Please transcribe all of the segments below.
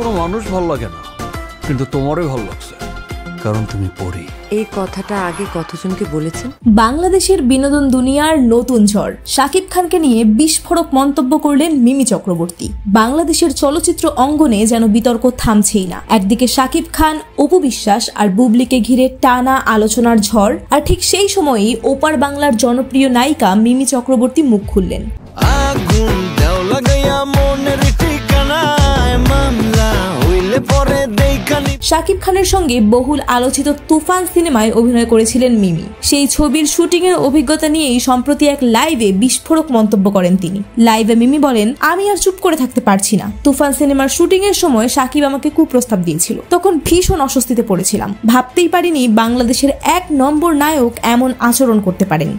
কোনো মানুষ ভালো লাগে না, কিন্তু তোমারই ভালো লাগছে কারণ তুমি পড়ি। এই কথাটা আগে কতজনকে বলেছেন? বাংলাদেশের বিনোদন দুনিয়ার নতুন ঝড়। শাকিব খানকে নিয়ে বিস্ফোরক মন্তব্য করলেন মিমি চক্রবর্তী। বাংলাদেশের চলচ্চিত্র অঙ্গনে যেন বিতর্ক থামছেই না। একদিকে শাকিব খান, অপু বিশ্বাস আর বুবলিকে ঘিরে টানা আলোচনার ঝড়, আর ঠিক সেই সময়ই ওপার বাংলার জনপ্রিয় নায়িকা মিমি চক্রবর্তী মুখ খুললেন। শাকিব খানের সঙ্গে বহুল আলোচিত তুফান সিনেমায় অভিনয় করেছিলেন মিমি। সেই ছবির শুটিং এর অভিজ্ঞতা নিয়েই সম্প্রতি এক লাইভে বিস্ফোরক মন্তব্য করেন তিনি। লাইভে মিমি বলেন, আমি আর চুপ করে থাকতে পারছি না। তুফান সিনেমার শুটিং এর সময় শাকিব আমাকে কুপ্রস্তাব দিয়েছিল, তখন ভীষণ অস্বস্তিতে পড়েছিলাম। ভাবতেই পারিনি বাংলাদেশের 1 নম্বর নায়ক এমন আচরণ করতে পারেন।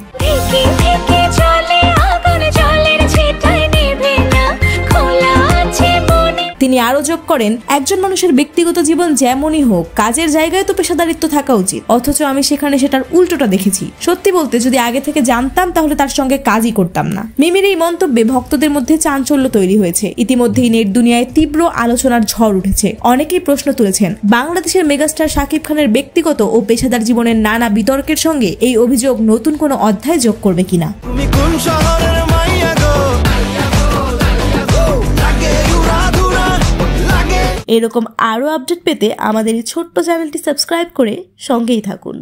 তিনি আরো যোগ করেন, একজন মানুষের ব্যক্তিগত জীবন যেমনই হোক, কাজের জায়গায় তো পেশাদারিত্ব থাকা উচিত, অথচ আমি সেখানে সেটার উল্টোটা দেখেছি। সত্যি বলতে যদি আগে থেকে জানতাম তাহলে তার সঙ্গে কাজই করতাম না। মিমির এই মন্তব্যে ভক্তদের মধ্যে চাঞ্চল্য তৈরি হয়েছে। ইতিমধ্যেই নেট দুনিয়ায় তীব্র আলোচনার ঝড় উঠেছে। অনেকেই প্রশ্ন তুলেছেন, বাংলাদেশের মেগাস্টার শাকিব খানের ব্যক্তিগত ও পেশাদার জীবনের নানা বিতর্কের সঙ্গে এই অভিযোগ নতুন কোনো অধ্যায় যোগ করবে কিনা। এরকম আরো আপডেট পেতে আমাদের এই ছোট্ট চ্যানেলটি সাবস্ক্রাইব করে সঙ্গেই থাকুন।